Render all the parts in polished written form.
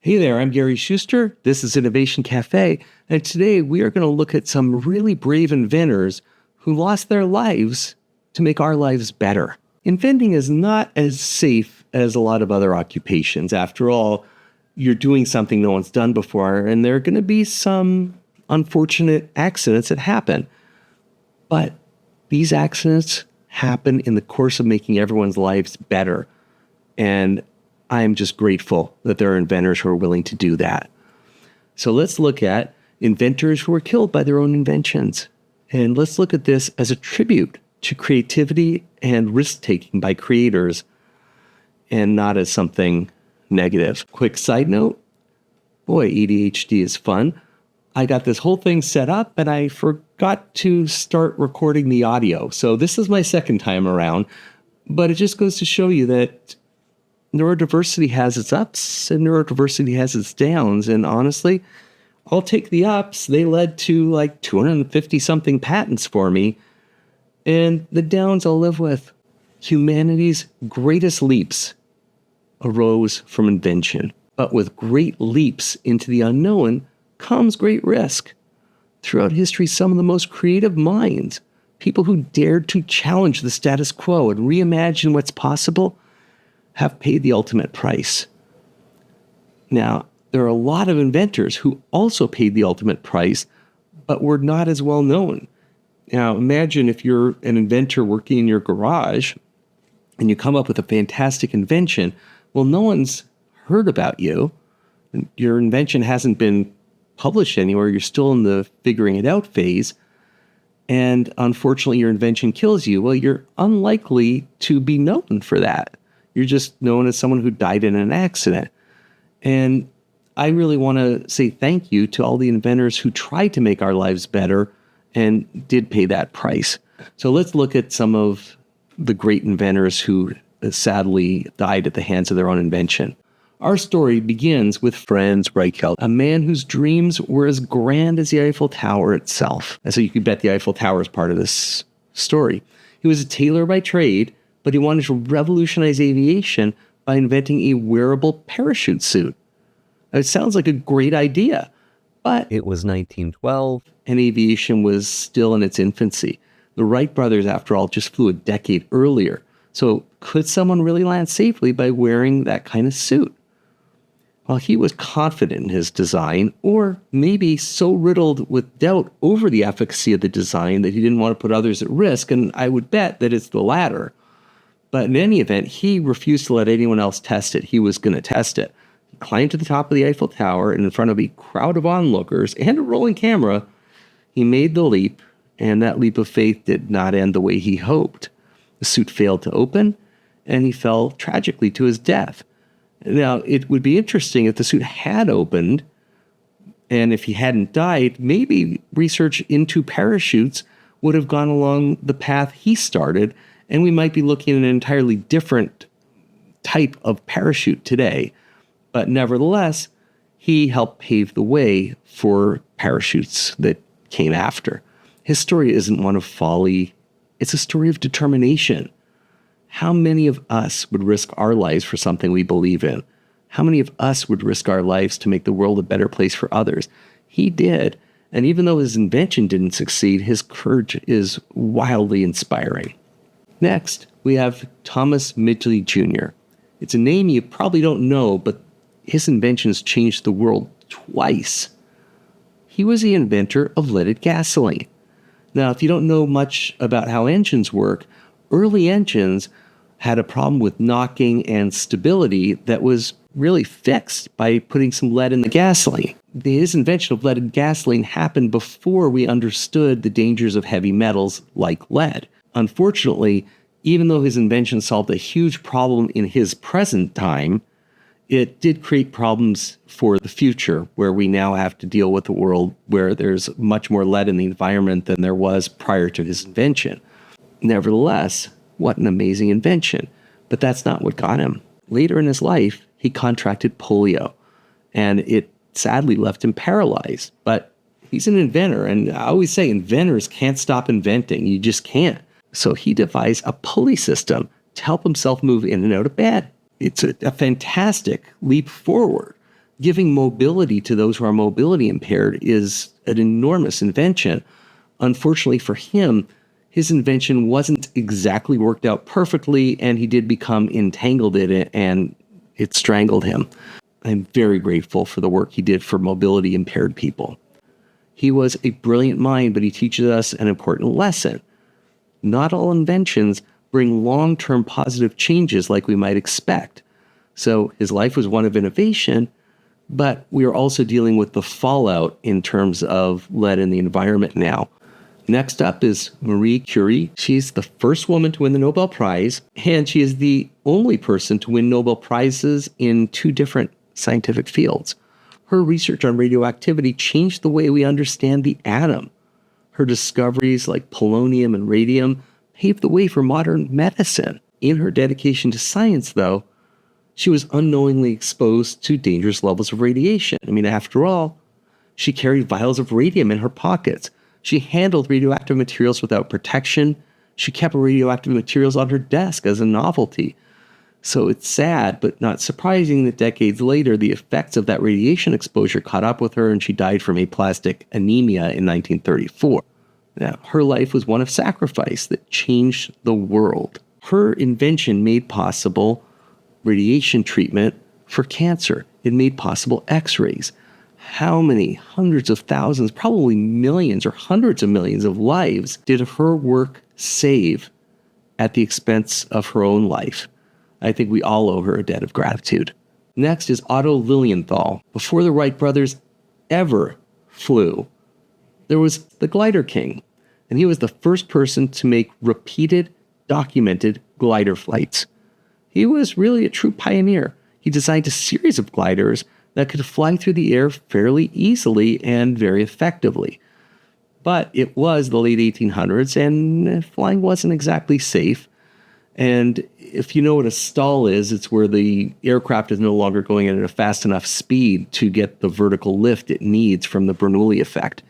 Hey there, I'm Gary Schuster. This is Innovation Cafe, and today we are going to look at some really brave inventors who lost their lives to make our lives better. Inventing is not as safe as a lot of other occupations. After all, you're doing something no one's done before, and there are going to be some unfortunate accidents that happen. But these accidents happen in the course of making everyone's lives better. And I'm just grateful that there are inventors who are willing to do that. So let's look at inventors who were killed by their own inventions. And let's look at this as a tribute to creativity and risk-taking by creators and not as something negative. Quick side note, boy, ADHD is fun. I got this whole thing set up and I forgot to start recording the audio. So this is my second time around, but it just goes to show you that neurodiversity has its ups and neurodiversity has its downs. And honestly, I'll take the ups. They led to like 250 something patents for me. And the downs I'll live with. Humanity's greatest leaps arose from invention. But with great leaps into the unknown comes great risk. Throughout history, some of the most creative minds, people who dared to challenge the status quo and reimagine what's possible, have paid the ultimate price. Now, there are a lot of inventors who also paid the ultimate price, but were not as well known. Now, imagine if you're an inventor working in your garage and you come up with a fantastic invention. Well, no one's heard about you. Your invention hasn't been published anywhere. You're still in the figuring it out phase. And unfortunately, your invention kills you. Well, you're unlikely to be known for that. You're just known as someone who died in an accident. And I really want to say thank you to all the inventors who tried to make our lives better and did pay that price. So let's look at some of the great inventors who sadly died at the hands of their own invention. Our story begins with Franz Reichelt, a man whose dreams were as grand as the Eiffel Tower itself. And so you could bet the Eiffel Tower is part of this story. He was a tailor by trade, but he wanted to revolutionize aviation by inventing a wearable parachute suit. It sounds like a great idea, but it was 1912, and aviation was still in its infancy. The Wright brothers, after all, just flew a decade earlier. So could someone really land safely by wearing that kind of suit? Well, he was confident in his design, or maybe so riddled with doubt over the efficacy of the design that he didn't want to put others at risk, and I would bet that it's the latter. But in any event, he refused to let anyone else test it. He was going to test it. He climbed to the top of the Eiffel Tower, and in front of a crowd of onlookers and a rolling camera, he made the leap, and that leap of faith did not end the way he hoped. The suit failed to open, and he fell tragically to his death. Now, it would be interesting if the suit had opened, and if he hadn't died, maybe research into parachutes would have gone along the path he started, and we might be looking at an entirely different type of parachute today. But nevertheless, he helped pave the way for parachutes that came after. His story isn't one of folly. It's a story of determination. How many of us would risk our lives for something we believe in? How many of us would risk our lives to make the world a better place for others? He did. And even though his invention didn't succeed, his courage is wildly inspiring. Next, we have Thomas Manley Jr. It's a name you probably don't know, but his inventions changed the world twice. He was the inventor of leaded gasoline. Now, if you don't know much about how engines work, early engines had a problem with knocking and stability that was really fixed by putting some lead in the gasoline. His invention of leaded gasoline happened before we understood the dangers of heavy metals like lead. Unfortunately, even though his invention solved a huge problem in his present time, it did create problems for the future, where we now have to deal with a world where there's much more lead in the environment than there was prior to his invention. Nevertheless, what an amazing invention. But that's not what got him. Later in his life, he contracted polio, and it sadly left him paralyzed. But he's an inventor, and I always say inventors can't stop inventing. You just can't. So he devised a pulley system to help himself move in and out of bed. It's a fantastic leap forward. Giving mobility to those who are mobility impaired is an enormous invention. Unfortunately for him, his invention wasn't exactly worked out perfectly, and he did become entangled in it, and it strangled him. I'm very grateful for the work he did for mobility impaired people. He was a brilliant mind, but he teaches us an important lesson. Not all inventions bring long-term positive changes like we might expect. So his life was one of innovation, but we are also dealing with the fallout in terms of lead in the environment now. Next up is Marie Curie. She's the first woman to win the Nobel Prize, and she is the only person to win Nobel Prizes in 2 different scientific fields. Her research on radioactivity changed the way we understand the atom. Her discoveries like polonium and radium paved the way for modern medicine. In her dedication to science, though, she was unknowingly exposed to dangerous levels of radiation. I mean, after all, she carried vials of radium in her pockets. She handled radioactive materials without protection. She kept radioactive materials on her desk as a novelty. So it's sad, but not surprising that decades later, the effects of that radiation exposure caught up with her and she died from aplastic anemia in 1934. Now, her life was one of sacrifice that changed the world. Her invention made possible radiation treatment for cancer. It made possible X-rays. How many hundreds of thousands, probably millions or hundreds of millions of lives did her work save at the expense of her own life? I think we all owe her a debt of gratitude. Next is Otto Lilienthal. Before the Wright brothers ever flew, there was the Glider King, and he was the first person to make repeated, documented glider flights. He was really a true pioneer. He designed a series of gliders that could fly through the air fairly easily and very effectively. But it was the late 1800s, and flying wasn't exactly safe. And if you know what a stall is, it's where the aircraft is no longer going at a fast enough speed to get the vertical lift it needs from the Bernoulli effect.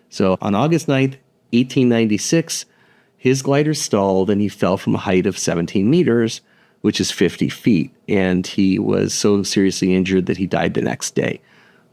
So on August 9th, 1896, his glider stalled and he fell from a height of 17 meters, which is 50 feet. And he was so seriously injured that he died the next day.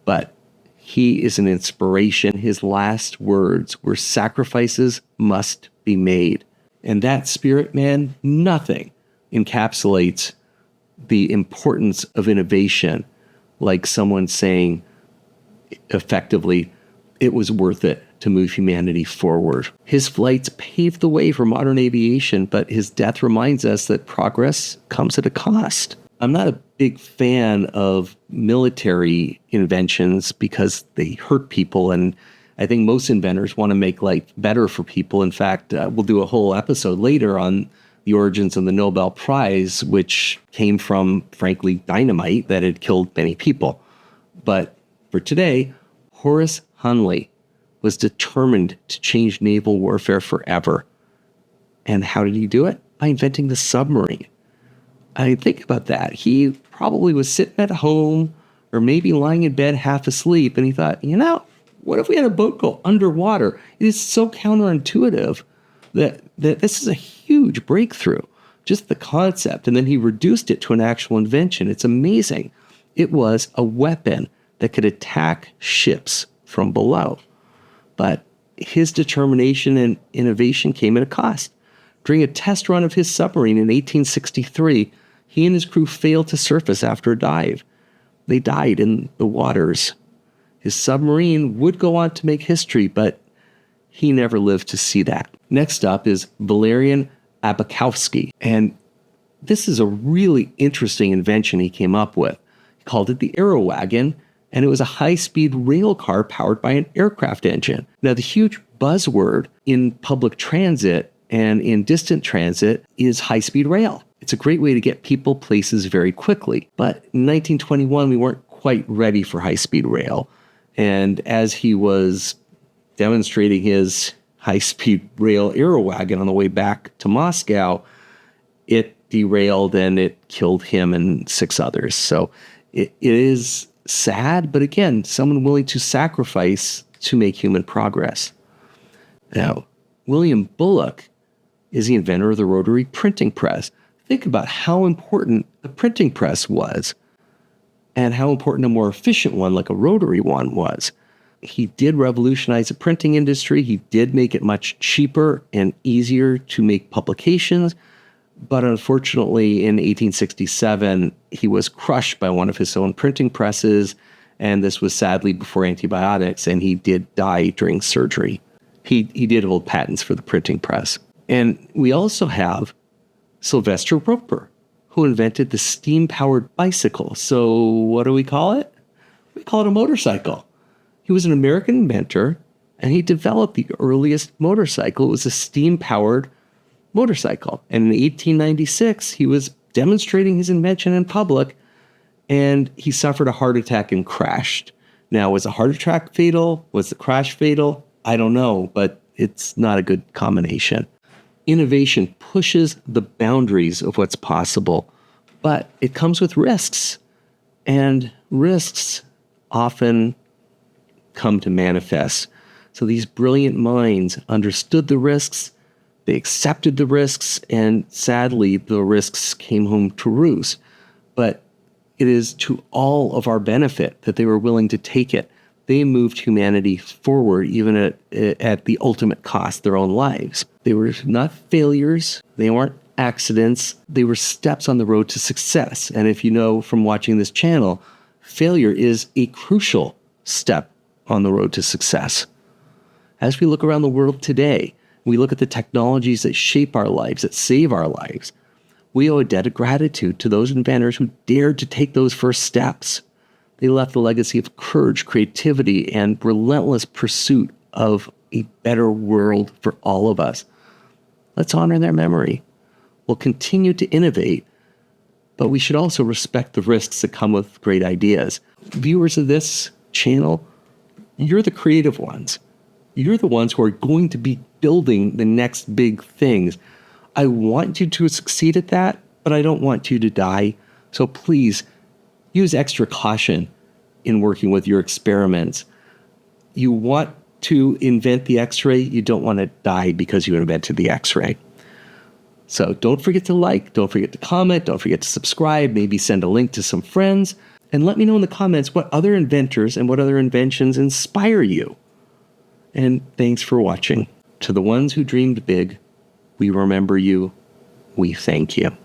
But he is an inspiration. His last words were, "Sacrifices must be made." And that spirit, man, nothing encapsulates the importance of innovation like someone saying effectively, it was worth it to move humanity forward. His flights paved the way for modern aviation, but his death reminds us that progress comes at a cost. I'm not a big fan of military inventions because they hurt people, and I think most inventors want to make life better for people. In fact, we'll do a whole episode later on the origins of the Nobel Prize, which came from, frankly, dynamite that had killed many people. But for today, Horus Hunley was determined to change naval warfare forever. And how did he do it? By inventing the submarine. I mean, think about that. He probably was sitting at home or maybe lying in bed half asleep, and he thought, what if we had a boat go underwater? It is so counterintuitive that this is a huge breakthrough, just the concept. And then he reduced it to an actual invention. It's amazing. It was a weapon that could attack ships from below. But his determination and innovation came at a cost. During a test run of his submarine in 1863, he and his crew failed to surface after a dive. They died in the waters. His submarine would go on to make history, but he never lived to see that. Next up is Valerian Abakowski, and this is a really interesting invention he came up with. He called it the Aerowagon, and it was a high-speed rail car powered by an aircraft engine. Now, the huge buzzword in public transit and in distant transit is high-speed rail. It's a great way to get people places very quickly. But in 1921, we weren't quite ready for high-speed rail. And as he was demonstrating his high-speed rail Aerowagon on the way back to Moscow, it derailed and it killed him and 6 others. So it is sad, but again, someone willing to sacrifice to make human progress. Now, William Bulock is the inventor of the rotary printing press. Think about how important the printing press was. and how important a more efficient one, like a rotary one, was. He did revolutionize the printing industry. He did make it much cheaper and easier to make publications. But unfortunately, in 1867, he was crushed by one of his own printing presses. And this was sadly before antibiotics, and he did die during surgery. He did hold patents for the printing press. And we also have Sylvester Roper, who invented the steam-powered bicycle. So what do we call it? We call it a motorcycle. He was an American inventor, and he developed the earliest motorcycle. It was a steam-powered motorcycle. And in 1896, he was demonstrating his invention in public, and he suffered a heart attack and crashed. Now, was a heart attack fatal? Was the crash fatal? I don't know, but it's not a good combination. Innovation pushes the boundaries of what's possible, but it comes with risks. And risks often come to manifest. So these brilliant minds understood the risks, they accepted the risks, and sadly, the risks came home to roost. But it is to all of our benefit that they were willing to take it. They moved humanity forward, even at the ultimate cost, their own lives. They were not failures. They weren't accidents. They were steps on the road to success. And if you know from watching this channel, failure is a crucial step on the road to success. As we look around the world today, we look at the technologies that shape our lives, that save our lives. We owe a debt of gratitude to those inventors who dared to take those first steps. They left a legacy of courage, creativity, and relentless pursuit of a better world for all of us. Let's honor their memory. We'll continue to innovate, but we should also respect the risks that come with great ideas. Viewers of this channel, you're the creative ones. You're the ones who are going to be building the next big things. I want you to succeed at that, but I don't want you to die. So please use extra caution in working with your experiments. You want to invent the X-ray. You don't want to die because you invented the X-ray. So don't forget to like, don't forget to comment, don't forget to subscribe, maybe send a link to some friends, and let me know in the comments what other inventors and what other inventions inspire you. And thanks for watching. To the ones who dreamed big, we remember you. We thank you.